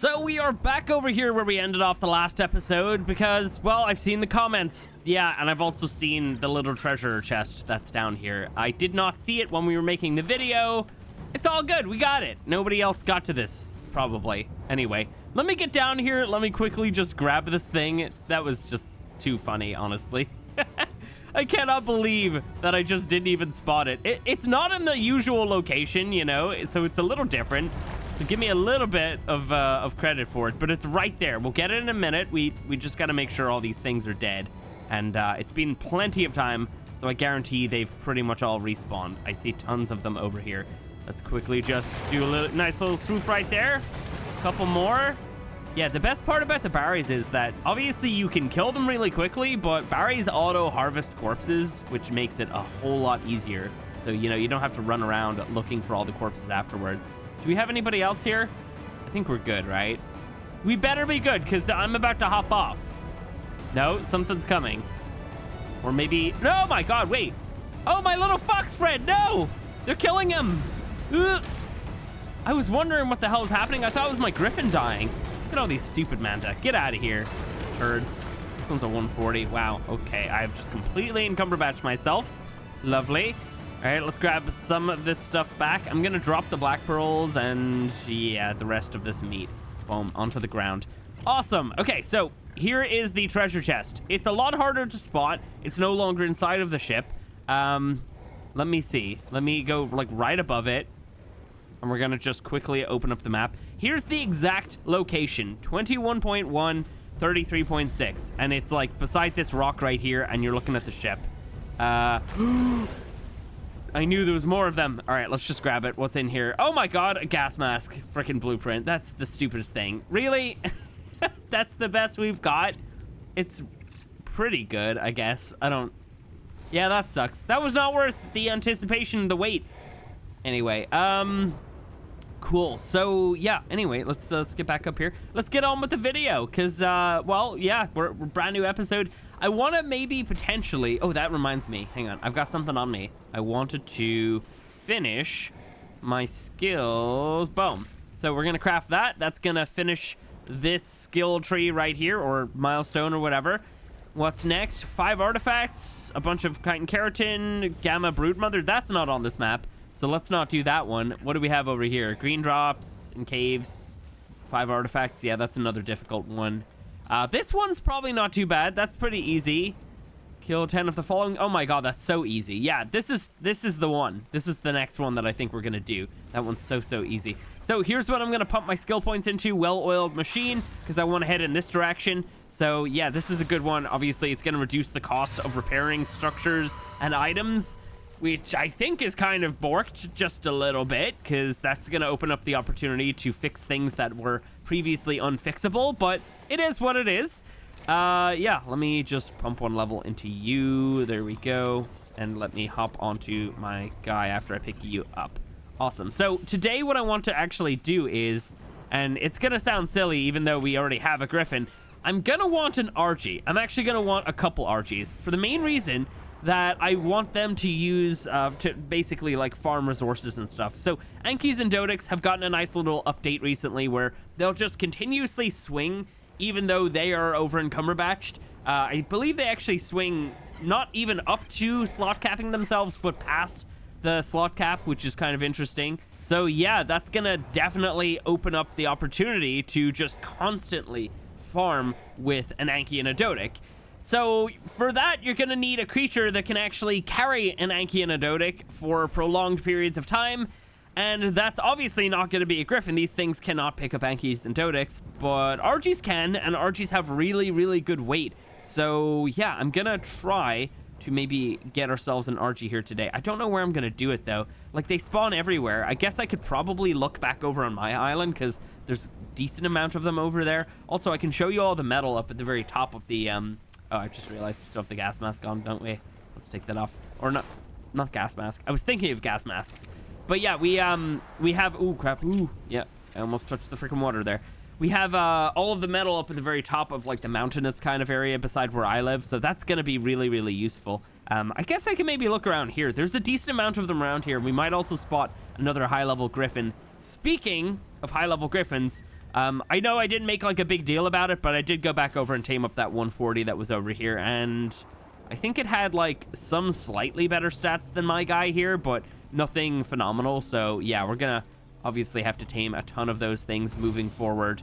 So we are back over here where we ended off the last episode because, well, I've seen the comments. Yeah, and I've also seen the little treasure chest that's down here. I did not see it when we were making the video. It's all good. We got it. Nobody else got to this, probably. Anyway, let me get down here. Let me quickly just grab this thing. That was just too funny, honestly. I cannot believe that I just didn't even spot it. It's not in the usual location, you know, so it's a little different. So give me a little bit of credit for it, but it's right there. We'll get it in a minute. We just got to make sure all these things are dead. And it's been plenty of time, so I guarantee they've pretty much all respawned. I see tons of them over here. Let's quickly just do a nice little swoop right there. A couple more. Yeah, the best part about the Barrys is that obviously you can kill them really quickly, but Barrys auto-harvest corpses, which makes it a whole lot easier. So, you know, you don't have to run around looking for all the corpses afterwards. Do we have anybody else here? I think we're good, right? We better be good, because I'm about to hop off. No, something's coming. Or maybe... No, my God, wait. Oh, my little fox friend, no! They're killing him. Ugh. I was wondering what the hell was happening. I thought it was my griffin dying. Look at all these stupid manta. Get out of here, turds. This one's a 140. Wow, okay. I've just completely encumberbatched myself. Lovely. All right, let's grab some of this stuff back. I'm going to drop the black pearls and, yeah, the rest of this meat. Boom, onto the ground. Awesome. Okay, so here is the treasure chest. It's a lot harder to spot. It's no longer inside of the ship. Let me see. Let me go, like, right above it. And we're going to just quickly open up the map. Here's the exact location. 21.1, 33.6. And it's, like, beside this rock right here, and you're looking at the ship. I knew there was more of them. All right, let's just grab it. What's in here? Oh my God, a gas mask. Freaking blueprint. That's the stupidest thing. Really? That's the best we've got? It's pretty good, I guess. Yeah, that sucks. That was not worth the anticipation, the wait. Anyway, cool. So, yeah, anyway, let's get back up here. Let's get on with the video, because, well, yeah, we're brand new episode. I want to maybe potentially... Oh, that reminds me. Hang on. I've got something on me. I wanted to finish my skills. Boom. So we're going to craft that. That's going to finish this skill tree right here, or milestone or whatever. What's next? 5 artifacts, a bunch of chitin keratin, gamma broodmother. That's not on this map, so let's not do that one. What do we have over here? Green drops and caves. 5 artifacts. Yeah, that's another difficult one. This one's probably not too bad. That's pretty easy. Kill 10 of the following. Oh my God, that's so easy. Yeah, this is the one. This is the next one that I think we're gonna do. That one's so easy. So here's what I'm gonna pump my skill points into. Well-oiled machine, because I want to head in this direction. So yeah, this is a good one. Obviously, it's gonna reduce the cost of repairing structures and items, which I think is kind of borked just a little bit, because that's gonna open up the opportunity to fix things that were previously unfixable, but it is what it is. Yeah, let me just pump 1 level into you. There we go. And let me hop onto my guy after I pick you up. Awesome. So today what I want to actually do is, and it's going to sound silly even though we already have a griffin, I'm going to want an Archie. I'm actually going to want a couple Archies for the main reason that I want them to use to basically like farm resources and stuff. So Ankies and Dodics have gotten a nice little update recently where they'll just continuously swing even though they are over encumberbatched. I believe they actually swing not even up to slot capping themselves, but past the slot cap, which is kind of interesting. So yeah, that's gonna definitely open up the opportunity to just constantly farm with an Anki and a Dodic. So for that, you're gonna need a creature that can actually carry an Anki and a Dodic for prolonged periods of time. And that's obviously not going to be a griffin. These things cannot pick up Ankies and Dodics, but Argies can, and Argies have really good weight. So yeah, I'm going to try to maybe get ourselves an Argie here today. I don't know where I'm going to do it, though. Like, they spawn everywhere. I guess I could probably look back over on my island, because there's a decent amount of them over there. Also, I can show you all the metal up at the very top of the... Oh, I just realized we still have the gas mask on, don't we? Let's take that off. Or not gas mask. I was thinking of gas masks. But yeah, we have... Ooh, crap. Ooh, yeah. I almost touched the freaking water there. We have all of the metal up at the very top of, like, the mountainous kind of area beside where I live. So that's going to be really useful. I guess I can maybe look around here. There's a decent amount of them around here. We might also spot another high-level griffin. Speaking of high-level griffins, I know I didn't make like a big deal about it, but I did go back over and tame up that 140 that was over here, and I think it had like some slightly better stats than my guy here, but nothing phenomenal. So yeah, we're gonna obviously have to tame a ton of those things moving forward.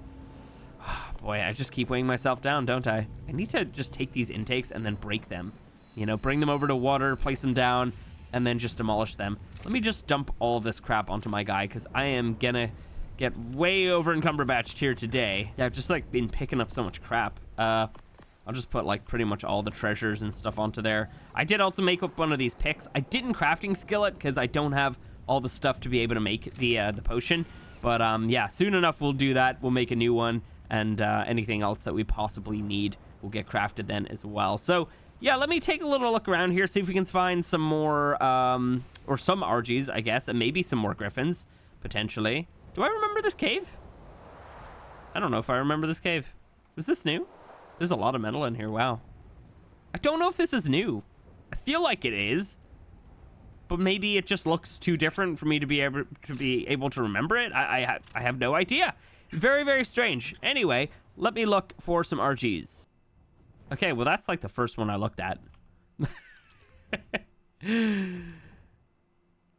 Boy, I just keep weighing myself down, don't I? I need to just take these intakes and then break them. You know, bring them over to water, place them down, and then just demolish them. Let me just dump all of this crap onto my guy, because I am gonna get way over encumberbatched here today. Yeah, I've just like been picking up so much crap. I'll just put like pretty much all the treasures and stuff onto there. I did also make up one of these picks. I didn't crafting skill it because I don't have all the stuff to be able to make the potion. But yeah, soon enough we'll do that. We'll make a new one, and anything else that we possibly need will get crafted then as well. So yeah, let me take a little look around here, see if we can find some more, or some RGs, I guess, and maybe some more griffins, potentially. Do I remember this cave? I don't know if I remember this cave. Was this new? There's a lot of metal in here, wow. I don't know if this is new. I feel like it is, but maybe it just looks too different for me to be able to remember it. I have no idea. Very, very strange. Anyway, let me look for some RGs. Okay, well, that's like the first one I looked at.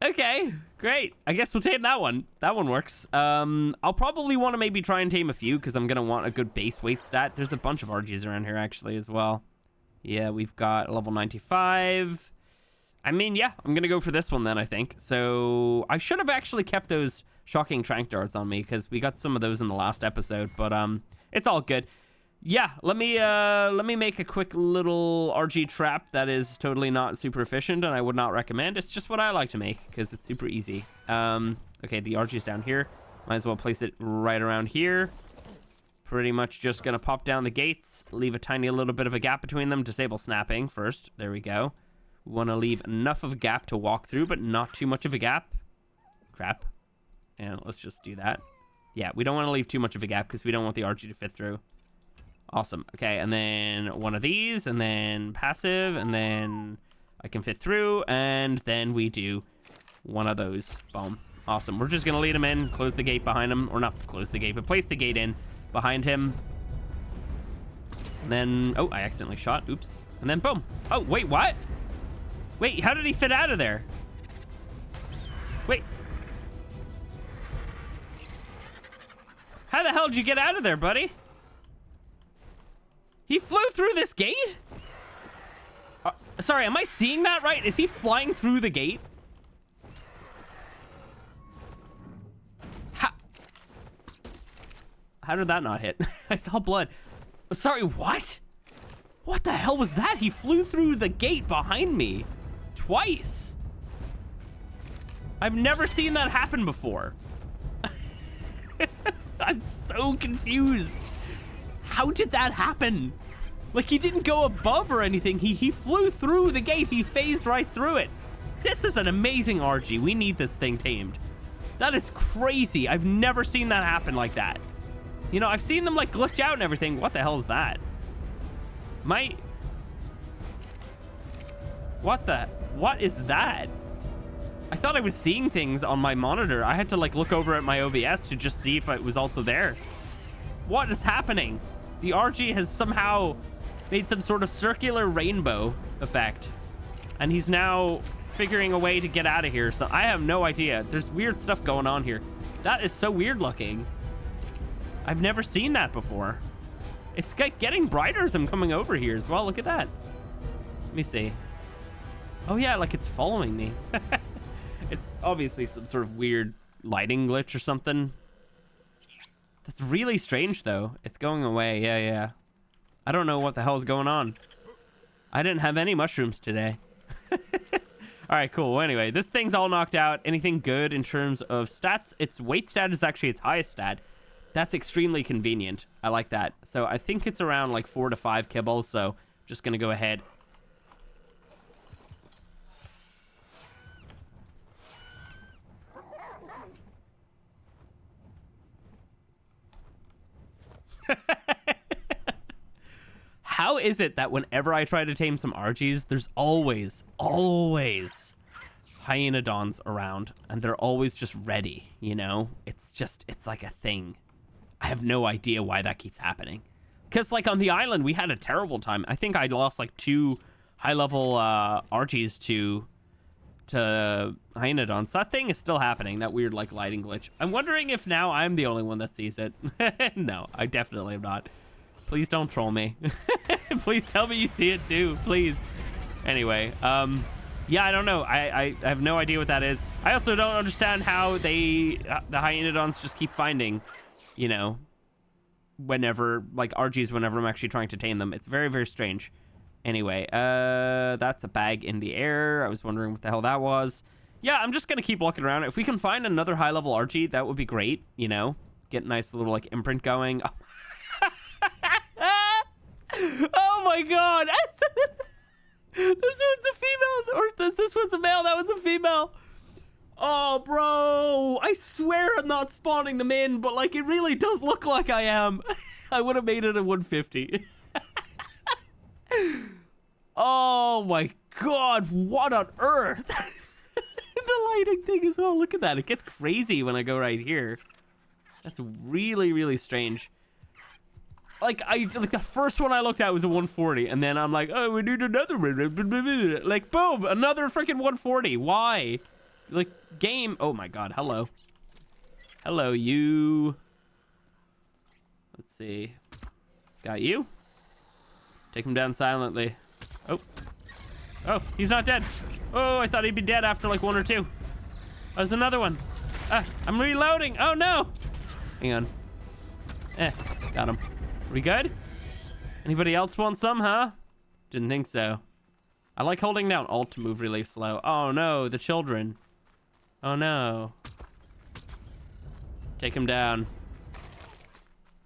Okay, great. I guess we'll tame that one. That one works. I'll probably want to maybe try and tame a few because I'm going to want a good base weight stat. There's a bunch of RGs around here, actually, as well. Yeah, we've got level 95. I mean, yeah, I'm going to go for this one then, I think. So I should have actually kept those shocking trank darts on me because we got some of those in the last episode, but it's all good. Yeah, let me make a quick little RG trap that is totally not super efficient, and I would not recommend. It's just what I like to make because it's super easy. Okay, the RG's down here. Might as well place it right around here. Pretty much just gonna pop down the gates, leave a tiny little bit of a gap between them. Disable snapping first. There we go. We want to leave enough of a gap to walk through, but not too much of a gap. Crap. And let's just do that. Yeah, we don't want to leave too much of a gap because we don't want the RG to fit through. Awesome. Okay, and then one of these, and then passive, and then I can fit through, and then we do one of those. Boom. Awesome. We're just going to lead him in, close the gate behind him, or not close the gate, but place the gate in behind him. And then, oh, I accidentally shot. Oops. And then boom. Oh, wait, what? Wait, how did he fit out of there? Wait. How the hell did you get out of there, buddy? He flew through this gate? Sorry, am I seeing that right? Is he flying through the gate? How did that not hit? I saw blood. Sorry, what? What the hell was that? He flew through the gate behind me twice. I've never seen that happen before. I'm so confused. How did that happen? Like, he didn't go above or anything. He flew through the gate. He phased right through it. This is an amazing RG. We need this thing tamed. That is crazy. I've never seen that happen like that. You know, I've seen them like glitch out and everything. What the hell is that? What is that? I thought I was seeing things on my monitor. I had to like look over at my OBS to just see if it was also there. What is happening? The RG has somehow made some sort of circular rainbow effect, and he's now figuring a way to get out of here. So I have no idea. There's weird stuff going on here. That is so weird looking. I've never seen that before. It's getting brighter as I'm coming over here as well. Look at that. Let me see. Oh yeah, like it's following me. It's obviously some sort of weird lighting glitch or something. That's really strange though. It's going away. Yeah. I don't know what the hell is going on. I didn't have any mushrooms today. All right, cool. Well, anyway, this thing's all knocked out. Anything good in terms of stats? Its weight stat is actually its highest stat. That's extremely convenient. I like that. So I think it's around like 4 to 5 kibbles. So just going to go ahead. How is it that whenever I try to tame some RGs, there's always hyenodons around, and they're always just ready, you know? It's like a thing. I have no idea why that keeps happening. Because, like, on the island, we had a terrible time. I think I lost, like, 2 high-level Archies to Hyaenodons. That thing is still happening, that weird, like, lighting glitch. I'm wondering if now I'm the only one that sees it. No, I definitely am not. Please don't troll me. Please tell me you see it, too. Please. Anyway, yeah, I don't know. I have no idea what that is. I also don't understand how the Hyaenodons just keep finding, you know, whenever, like, Argies whenever I'm actually trying to tame them. It's very, very strange. Anyway, that's a bag in the air. I was wondering what the hell that was. Yeah, I'm just gonna keep looking around. If we can find another high-level Archie, that would be great, you know? Get a nice little, like, imprint going. Oh my god! This one's a female, or this one's a male, that one's a female. Oh, bro, I swear I'm not spawning them in, but, like, it really does look like I am. I would have made it a 150. Oh, my God, what on earth? The lighting thing as well, look at that. It gets crazy when I go right here. That's really, really strange. Like, the first one I looked at was a 140, and then I'm like, oh, we need another one. Like, boom, another freaking 140. Why? Like, game. Oh my god, hello. Hello, you. Let's see. Got you? Take him down silently. Oh. Oh, he's not dead. Oh, I thought he'd be dead after like 1 or 2. Oh, there's another one. Ah, I'm reloading. Oh no. Hang on. Got him. Are we good? Anybody else want some, huh? Didn't think so. I like holding down Alt to move really slow. Oh no, the children. Oh no. Take him down.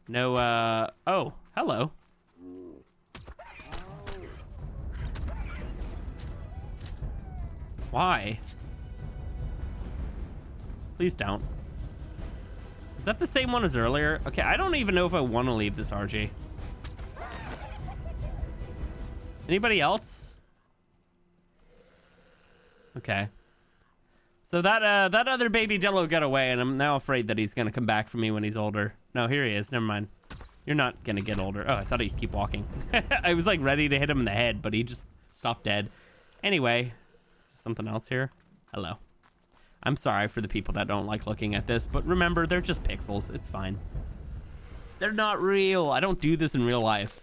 No, oh, hello. Why? Please don't. Is that the same one as earlier? Okay, I don't even know if I want to leave this RG. Anybody else? Okay. So that other baby Dillo got away, and I'm now afraid that he's gonna come back for me when he's older. No, here he is. Never mind. You're not gonna get older. Oh, I thought he'd keep walking. I was like ready to hit him in the head, but he just stopped dead. Anyway, something else here. Hello. I'm sorry for the people that don't like looking at this, but remember, they're just pixels. It's fine. They're not real. I don't do this in real life.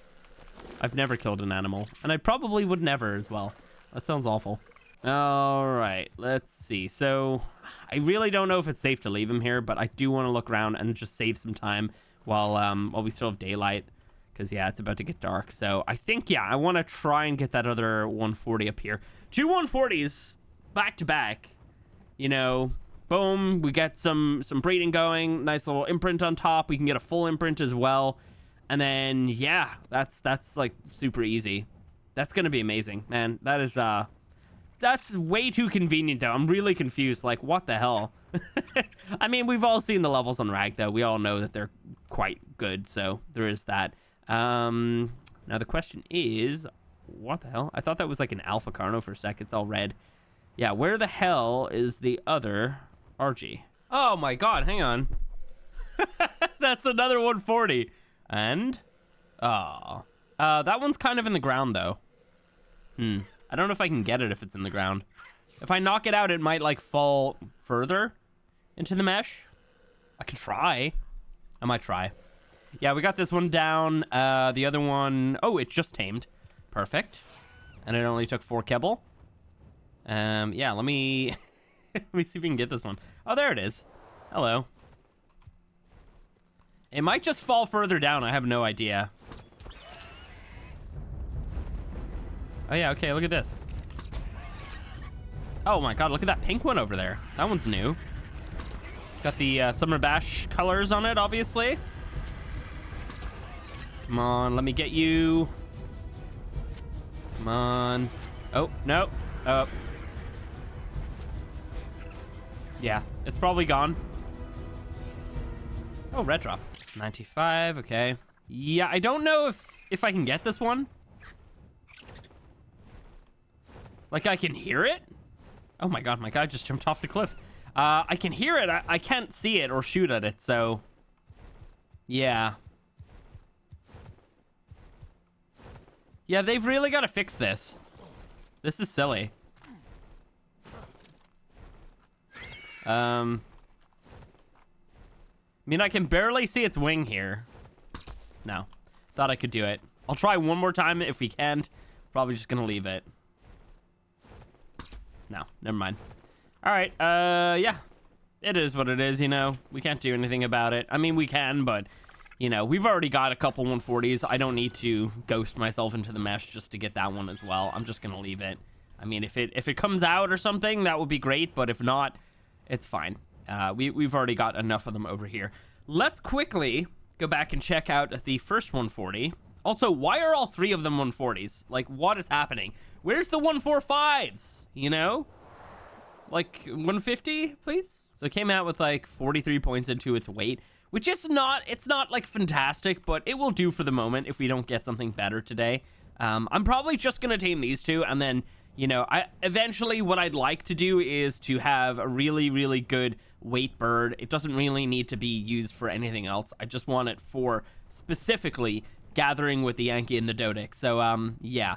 I've never killed an animal, and I probably would never as well. That sounds awful. All right, let's see. So I really don't know if it's safe to leave him here, but I do want to look around and just save some time while we still have daylight, because yeah, it's about to get dark. So I think, yeah, I want to try and get that other 140 up here. 2 140s back to back. You know, boom, we get some breeding going, nice little imprint on top. We can get a full imprint as well. And then, yeah, that's like super easy. That's going to be amazing, man. That is, that's way too convenient though. I'm really confused. Like, what the hell? I mean, we've all seen the levels on Rag though. We all know that they're quite good. So there is that. Now the question is, what the hell? I thought that was like an Alpha Carno for a sec. It's all red. Yeah, where the hell is the other RG? Oh my god, hang on. That's another 140. And? Oh. That one's kind of in the ground, though. I don't know if I can get it if it's in the ground. If I knock it out, it might, like, fall further into the mesh. I could try. I might try. Yeah, we got this one down. The other one... Oh, it just tamed. Perfect. And it only took 4 kibble. Yeah, let me let me see if we can get this one. Oh, there it is. Hello. It might just fall further down. I have no idea. Oh yeah, okay, look at this. Oh my god, look at that pink one over there. That one's new. It's got the Summer Bash colors on it, obviously. Come on, let me get you. Come on. Oh, no. Oh. Yeah, it's probably gone. Oh, red drop. 95, okay. Yeah, I don't know if I can get this one. Like, I can hear it? Oh my god, my guy just jumped off the cliff. I can hear it. I can't see it or shoot at it, so... Yeah. Yeah, they've really got to fix this. This is silly. I mean, I can barely see its wing here. No. Thought I could do it. I'll try one more time if we can't. Probably just gonna leave it. No, never mind. All right, yeah. It is what it is, you know. We can't do anything about it. I mean, we can, but, you know, we've already got a couple 140s. I don't need to ghost myself into the mesh just to get that one as well. I'm just gonna leave it. I mean, if it comes out or something, that would be great, but if not, it's fine. We've already got enough of them over here. Let's quickly go back and check out the first 140. Also, why are all three of them 140s? Like, what is happening? Where's the 145s? You know? Like, 150, please? So it came out with, like, 43 points into its weight, which is not, it's not, like, fantastic, but it will do for the moment if we don't get something better today. I'm probably just going to tame these two, and then, you know, eventually what I'd like to do is to have a really, really good weight bird. It doesn't really need to be used for anything else. I just want it for specifically gathering with the Yankee and the Dodic. So, yeah.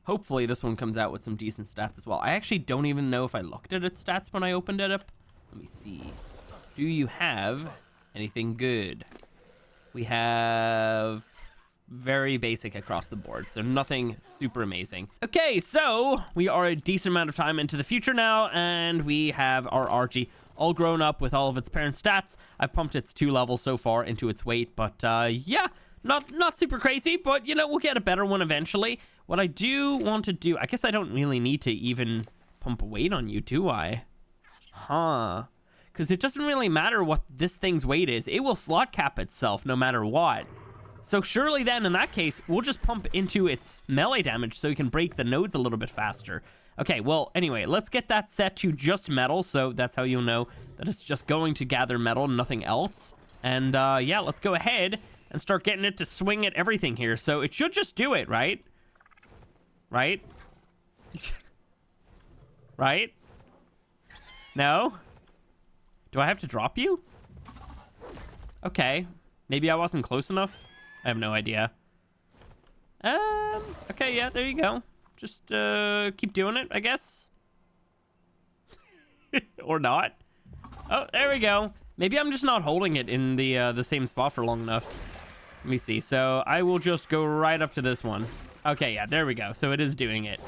Hopefully this one comes out with some decent stats as well. I actually don't even know if I looked at its stats when I opened it up. Let me see. Do you have anything good? We have very basic across the board, so nothing super amazing. Okay, so we are a decent amount of time into the future now, and we have our RG all grown up with all of its parent stats. I've pumped its 2 levels so far into its weight, but yeah, not super crazy, but you know, we'll get a better one eventually. What I do want to do, I guess I don't really need to even pump weight on you, do I? Huh. Because it doesn't really matter what this thing's weight is. It will slot cap itself no matter what. So surely then, in that case, we'll just pump into its melee damage so we can break the nodes a little bit faster. Okay, well, anyway, let's get that set to just metal, so that's how you'll know that it's just going to gather metal, nothing else. And, yeah, let's go ahead and start getting it to swing at everything here. So it should just do it, right? Right? Right? No? Do I have to drop you? Okay. Maybe I wasn't close enough? I have no idea. Okay, yeah, there you go. Just, keep doing it, I guess. Or not. Oh, there we go. Maybe I'm just not holding it in the same spot for long enough. Let me see. So I will just go right up to this one. Okay, yeah, there we go. So it is doing it.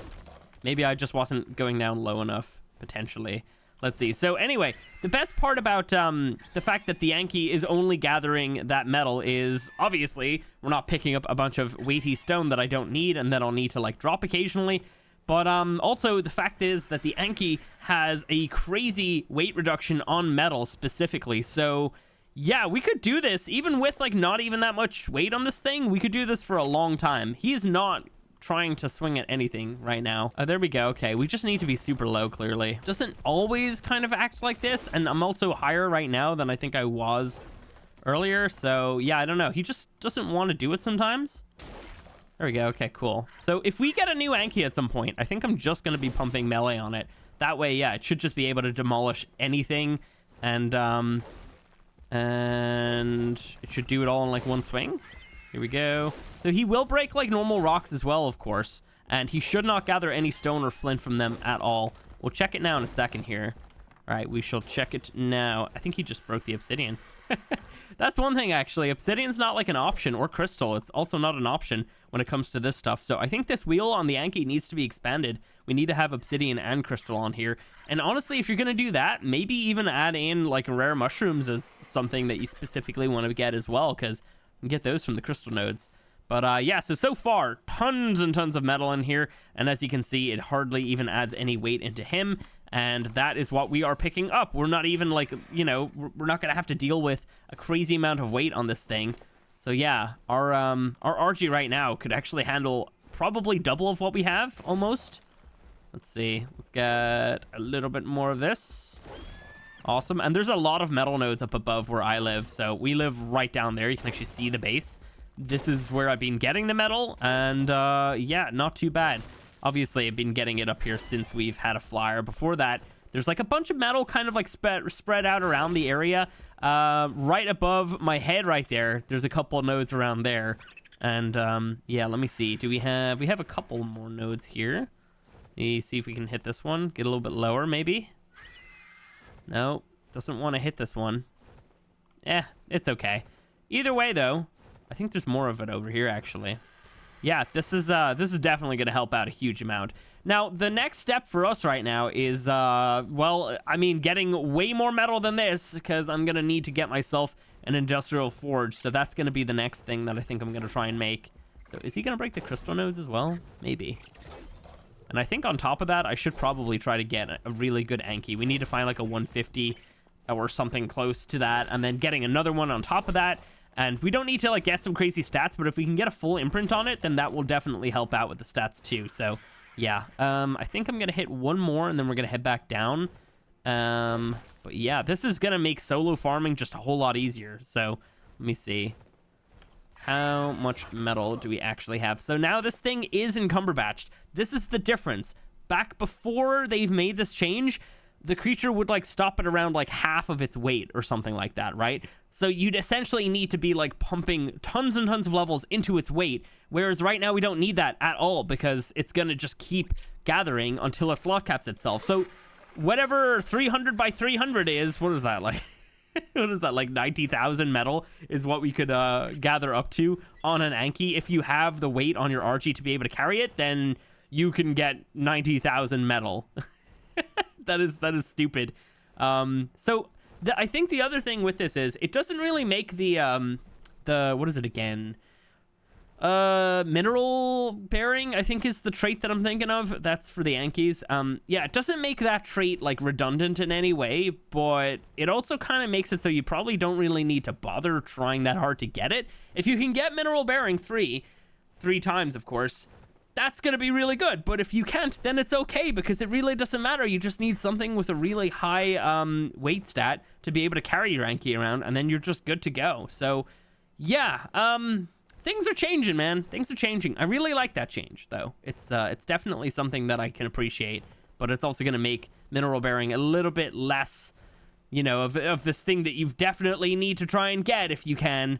Maybe I just wasn't going down low enough, potentially. Let's see. So anyway, the best part about the fact that the Yankee is only gathering that metal is, obviously, we're not picking up a bunch of weighty stone that I don't need and that I'll need to, like, drop occasionally. But also, the fact is that the Yankee has a crazy weight reduction on metal specifically. So, yeah, we could do this, even with, like, not even that much weight on this thing. We could do this for a long time. He's not trying to swing at anything right now. Oh, there we go. Okay, we just need to be super low, clearly. Doesn't always kind of act like this, and I'm also higher right now than I think I was earlier. So, yeah, I don't know. He just doesn't want to do it sometimes. There we go. Okay, cool. So if we get a new Anki at some point, I think I'm just going to be pumping melee on it. That way, yeah, it should just be able to demolish anything, and it should do it all in, like, one swing. Here we go. So he will break, like, normal rocks as well, of course, and he should not gather any stone or flint from them at all. We'll check it now in a second here. All right, we shall check it now. I think he just broke the obsidian. That's one thing, actually. Obsidian's not, like, an option, or crystal. It's also not an option when it comes to this stuff. So I think this wheel on the Anki needs to be expanded. We need to have obsidian and crystal on here. And honestly, if you're going to do that, maybe even add in, like, rare mushrooms as something that you specifically want to get as well, because you can get those from the crystal nodes. But yeah, so far, tons and tons of metal in here. And as you can see, it hardly even adds any weight into him. And that is what we are picking up. We're not even, like, you know, we're not going to have to deal with a crazy amount of weight on this thing. So yeah, our RG right now could actually handle probably double of what we have, almost. Let's see. Let's get a little bit more of this. Awesome. And there's a lot of metal nodes up above where I live. So we live right down there. You can actually see the base. This is where I've been getting the metal. And yeah, not too bad. Obviously, I've been getting it up here since we've had a flyer. Before that, There's like a bunch of metal kind of like spread out around the area. Right above my head right there, there's a couple of nodes around there. And yeah, let me see. We have a couple more nodes here. Let me see if we can hit this one. Get a little bit lower, maybe. No, doesn't want to hit this one. It's okay. Either way, though, I think there's more of it over here, actually. Yeah, this is definitely going to help out a huge amount. Now, the next step for us right now is, well, I mean, getting way more metal than this, because I'm going to need to get myself an industrial forge. So that's going to be the next thing that I think I'm going to try and make. So is he going to break the crystal nodes as well? Maybe. And I think on top of that, I should probably try to get a really good Anki. We need to find like a 150 or something close to that, and then getting another one on top of that. And we don't need to like get some crazy stats, but if we can get a full imprint on it, then that will definitely help out with the stats too. So yeah, I think I'm gonna hit one more and then we're gonna head back down. But yeah, this is gonna make solo farming just a whole lot easier. So let me see. How much metal do we actually have? So now this thing is encumber batched. This is the difference. Back before they've made this change, the creature would like stop at around like half of its weight or something like that, right? So you'd essentially need to be like pumping tons and tons of levels into its weight, whereas right now we don't need that at all because it's gonna just keep gathering until it slot caps itself. So whatever 300 by 300 is, what is that like? What is that, like 90,000 metal is what we could gather up to on an Anki. If you have the weight on your Archie to be able to carry it, then you can get 90,000 metal. That is stupid. So I think the other thing with this is it doesn't really make the what is it again? Mineral bearing, I think is the trait that I'm thinking of. That's for the Ankis. Yeah, it doesn't make that trait like redundant in any way, but it also kind of makes it so you probably don't really need to bother trying that hard to get it. If you can get mineral bearing three times, of course, that's going to be really good. But if you can't, then it's okay because it really doesn't matter. You just need something with a really high weight stat to be able to carry your Anki around, and then you're just good to go. So yeah, things are changing, man. Things are changing. I really like that change, though. It's definitely something that I can appreciate, but it's also going to make mineral bearing a little bit less, you know, of this thing that you definitely need to try and get if you can.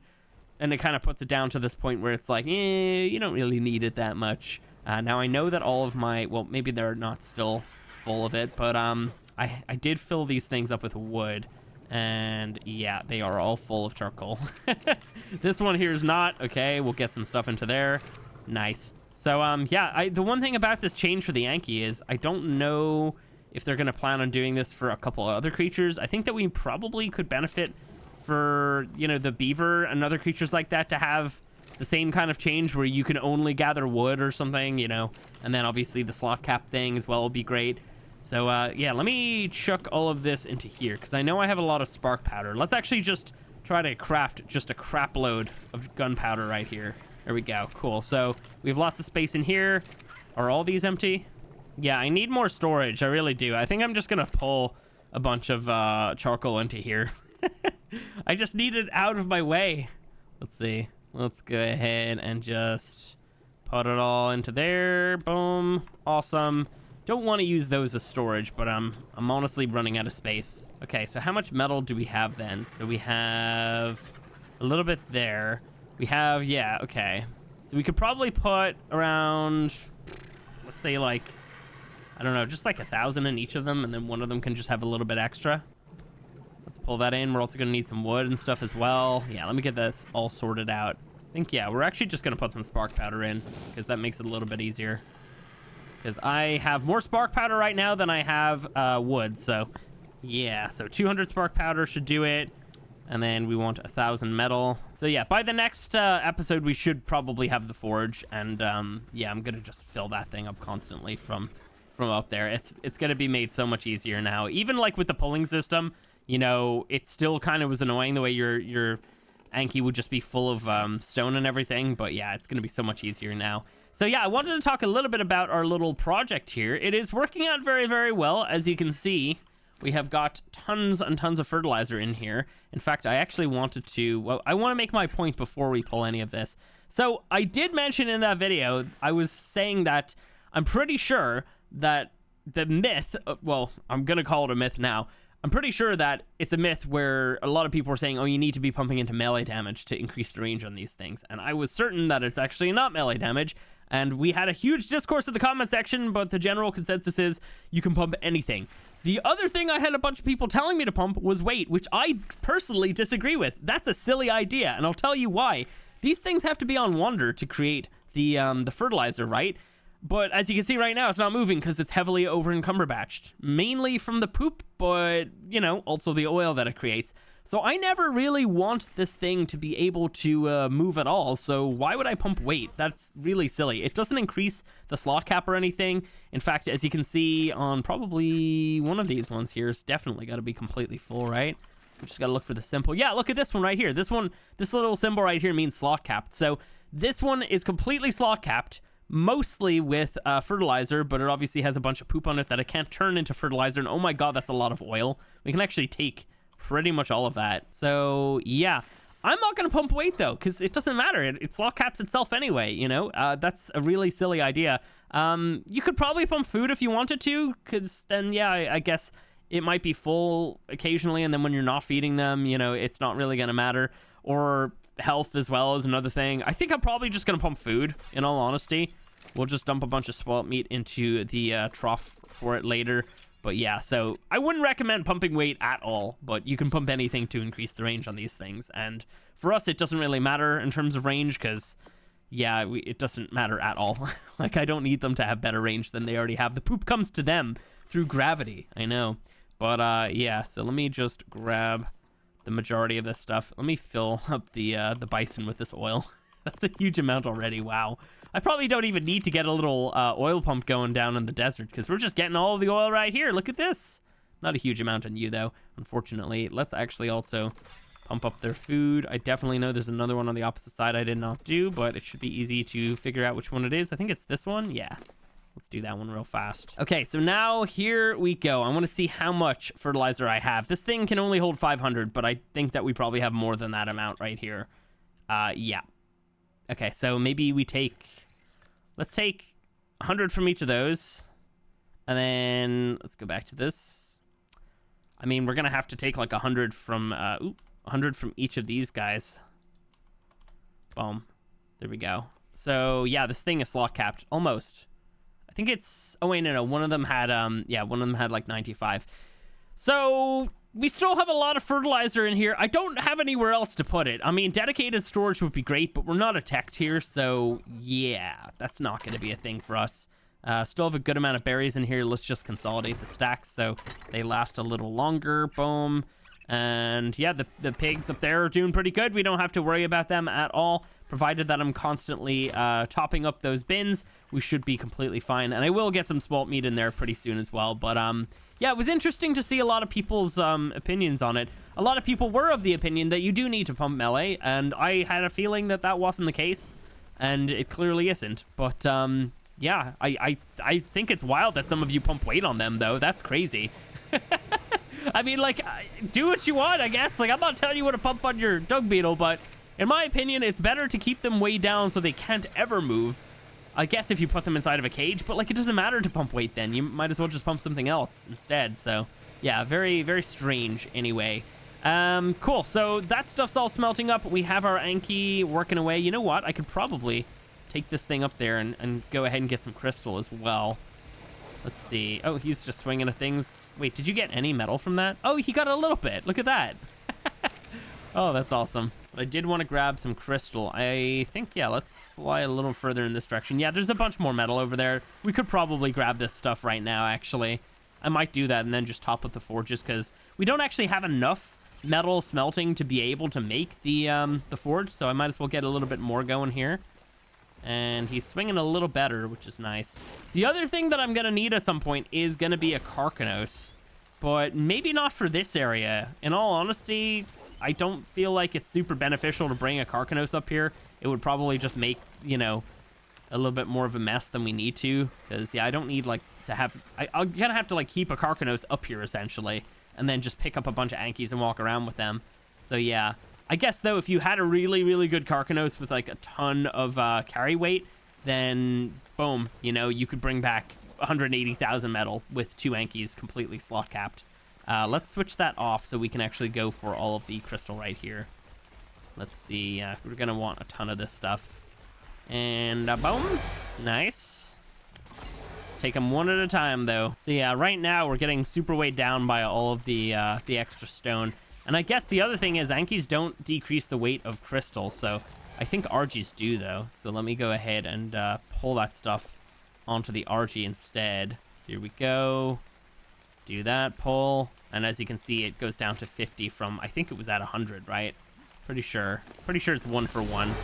And it kind of puts it down to this point where it's like, you don't really need it that much. Now I know that all of my, well, maybe they're not still full of it, but I did fill these things up with wood. And yeah, they are all full of charcoal. This one here is not. Okay, we'll get some stuff into there. Nice. So yeah, the one thing about this change for the Anki is I don't know if they're gonna plan on doing this for a couple of other creatures. I think that we probably could benefit for, you know, the beaver and other creatures like that to have the same kind of change where you can only gather wood or something, you know, and then obviously the slot cap thing as well will be great. So, yeah, let me chuck all of this into here, because I know I have a lot of spark powder. Let's actually just try to craft just a crap load of gunpowder right here. There we go. Cool. So we have lots of space in here. Are all these empty? Yeah, I need more storage. I really do. I think I'm just going to pull a bunch of charcoal into here. I just need it out of my way. Let's see. Let's go ahead and just put it all into there. Boom. Awesome. Don't want to use those as storage, but I'm honestly running out of space. Okay, so how much metal do we have then? So we have a little bit there. We have, yeah, okay. So we could probably put around, let's say like, I don't know, just like 1,000 in each of them, and then one of them can just have a little bit extra. Let's pull that in. We're also going to need some wood and stuff as well. Yeah, let me get this all sorted out. I think, yeah, we're actually just going to put some spark powder in, because that makes it a little bit easier. Because I have more spark powder right now than I have wood. So, yeah. So 200 spark powder should do it. And then we want 1,000 metal. So, yeah. By the next episode, we should probably have the forge. And, yeah, I'm going to just fill that thing up constantly from up there. It's going to be made so much easier now. Even, like, with the pulling system, you know, it still kind of was annoying the way your Anki would just be full of stone and everything. But, yeah, it's going to be so much easier now. So yeah, I wanted to talk a little bit about our little project here. It is working out very, very well. As you can see, we have got tons and tons of fertilizer in here. In fact, I actually wanted to, well, I want to make my point before we pull any of this. So I did mention in that video, I was saying that I'm pretty sure that the myth, well, I'm gonna call it a myth now. I'm pretty sure that it's a myth where a lot of people are saying, oh, you need to be pumping into melee damage to increase the range on these things. And I was certain that it's actually not melee damage. And we had a huge discourse in the comment section, but the general consensus is you can pump anything. The other thing I had a bunch of people telling me to pump was weight, which I personally disagree with. That's a silly idea, and I'll tell you why. These things have to be on Wonder to create the fertilizer, right? But as you can see right now, it's not moving because it's heavily over-encumberbatched. Mainly from the poop, but, you know, also the oil that it creates. So I never really want this thing to be able to move at all. So why would I pump weight? That's really silly. It doesn't increase the slot cap or anything. In fact, as you can see on probably one of these ones here, it's definitely got to be completely full, right? We just got to look for the symbol. Yeah, look at this one right here. This little symbol right here means slot capped. So this one is completely slot capped. Mostly with fertilizer, but it obviously has a bunch of poop on it that it can't turn into fertilizer. And oh my god, that's a lot of oil. We can actually take pretty much all of that. So yeah, I'm not gonna pump weight though, because it doesn't matter. It slot caps itself anyway, you know. That's a really silly idea. You could probably pump food if you wanted to, because then yeah, I guess it might be full occasionally, and then when you're not feeding them, you know, it's not really gonna matter. Or health as well is another thing. I think I'm probably just gonna pump food, in all honesty. We'll just dump a bunch of spoiled meat into the trough for it later. But yeah, so I wouldn't recommend pumping weight at all, but you can pump anything to increase the range on these things. And for us, it doesn't really matter in terms of range, because yeah, it doesn't matter at all. Like, I don't need them to have better range than they already have. The poop comes to them through gravity, I know. But yeah, so let me just grab the majority of this stuff. Let me fill up the bison with this oil. That's a huge amount already. Wow. I probably don't even need to get a little oil pump going down in the desert, because we're just getting all of the oil right here. Look at this. Not a huge amount on you, though, unfortunately. Let's actually also pump up their food. I definitely know there's another one on the opposite side I did not do, but it should be easy to figure out which one it is. I think it's this one. Yeah. Let's do that one real fast. Okay, so now here we go. I want to see how much fertilizer I have. This thing can only hold 500, but I think that we probably have more than that amount right here. Yeah. Okay, so maybe let's take 100 from each of those. And then let's go back to this. I mean, we're going to have to take like 100 from, 100 from each of these guys. Boom. There we go. So yeah, this thing is slot capped almost. I think it's, oh wait, no, one of them had, yeah, one of them had like 95. So we still have a lot of fertilizer in here. I don't have anywhere else to put it. I mean, dedicated storage would be great, but we're not a tech tier, so yeah, that's not going to be a thing for us. Still have a good amount of berries in here. Let's just consolidate the stacks so they last a little longer. Boom. And yeah, the pigs up there are doing pretty good. We don't have to worry about them at all. Provided that I'm constantly topping up those bins, we should be completely fine. And I will get some smoked meat in there pretty soon as well. But yeah, it was interesting to see a lot of people's opinions on it. A lot of people were of the opinion that you do need to pump melee, and I had a feeling that that wasn't the case, and it clearly isn't. But yeah, I think it's wild that some of you pump weight on them, though. That's crazy. I mean, like, do what you want, I guess. Like, I'm not telling you what to pump on your dung beetle, but in my opinion, it's better to keep them way down so they can't ever move. I guess if you put them inside of a cage, but like, it doesn't matter to pump weight then. You might as well just pump something else instead. So yeah, very, very strange anyway. Cool. So that stuff's all smelting up. We have our Anki working away. You know what? I could probably take this thing up there and go ahead and get some crystal as well. Let's see. Oh, he's just swinging at things. Wait, did you get any metal from that? Oh, he got a little bit. Look at that. Oh, that's awesome. But I did want to grab some crystal. I think, yeah, let's fly a little further in this direction. Yeah, there's a bunch more metal over there. We could probably grab this stuff right now, actually. I might do that and then just top up the forges, because we don't actually have enough metal smelting to be able to make the forge, so I might as well get a little bit more going here. And he's swinging a little better, which is nice. The other thing that I'm going to need at some point is going to be a Carcanos, but maybe not for this area. In all honesty, I don't feel like it's super beneficial to bring a Carcanos up here. It would probably just make, you know, a little bit more of a mess than we need to. Because, yeah, I don't need, like, to have... I'm going to have to, like, keep a Carcanos up here, essentially. And then just pick up a bunch of Ankies and walk around with them. So, yeah. I guess, though, if you had a really, really good Carcanos with, like, a ton of carry weight, then, boom, you know, you could bring back 180,000 metal with 2 Ankies completely slot capped. Let's switch that off so we can actually go for all of the crystal right here. Let's see. We're going to want a ton of this stuff. And boom. Nice. Take them one at a time, though. So yeah, right now we're getting super weighed down by all of the extra stone. And I guess the other thing is Ankies don't decrease the weight of crystal, so I think RGs do, though. So let me go ahead and pull that stuff onto the RG instead. Here we go. Let's do that, pull. And as you can see, it goes down to 50 from, I think it was at 100, right? Pretty sure it's 1 for 1.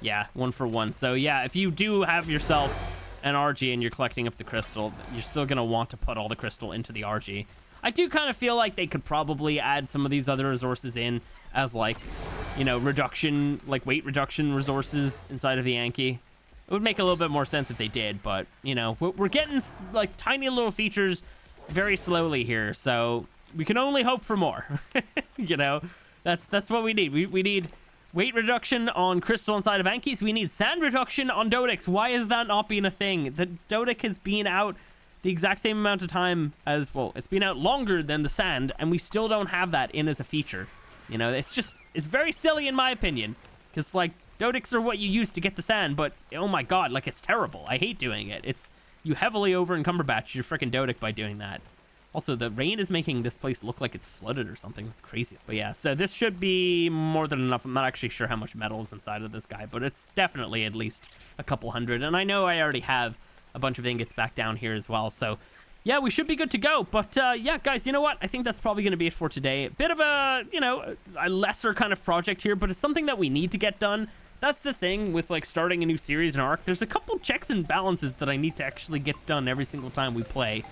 Yeah, 1 for 1. So yeah, if you do have yourself an RG and you're collecting up the crystal, you're still going to want to put all the crystal into the RG. I do kind of feel like they could probably add some of these other resources in as, like, you know, reduction, like weight reduction resources inside of the Anki. It would make a little bit more sense if they did, but, you know, we're getting, like, tiny little features very slowly here, so we can only hope for more. You know, that's what we need. We need weight reduction on crystal inside of Ankies. We need sand reduction on Dodics. Why is that not being a thing? The Dodic has been out the exact same amount of time as, well, it's been out longer than the sand, and we still don't have that in as a feature. You know, it's very silly in my opinion, because, like, Dodics are what you use to get the sand, but oh my god, like, it's terrible. I hate doing it. You heavily over encumberbatch your freaking Dodic by doing that. Also, the rain is making this place look like it's flooded or something. That's crazy. But yeah, so this should be more than enough. I'm not actually sure how much metal is inside of this guy, but it's definitely at least a couple hundred. And I know I already have a bunch of ingots back down here as well. So yeah, we should be good to go. But yeah, guys, you know what? I think that's probably going to be it for today. A bit of a, you know, a lesser kind of project here, but it's something that we need to get done. That's the thing with, like, starting a new series in ARK. There's a couple checks and balances that I need to actually get done every single time we play.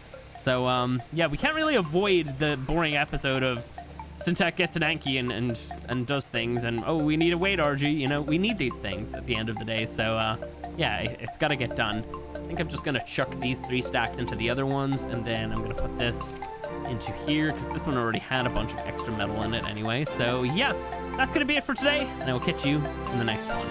So, yeah, we can't really avoid the boring episode of Syntac gets an Anki and does things, and, oh, we need a weight RG, you know, we need these things at the end of the day. So, yeah, it's got to get done. I think I'm just going to chuck these 3 stacks into the other ones, and then I'm going to put this into here, because this one already had a bunch of extra metal in it anyway. So, yeah, that's going to be it for today, and I will catch you in the next one.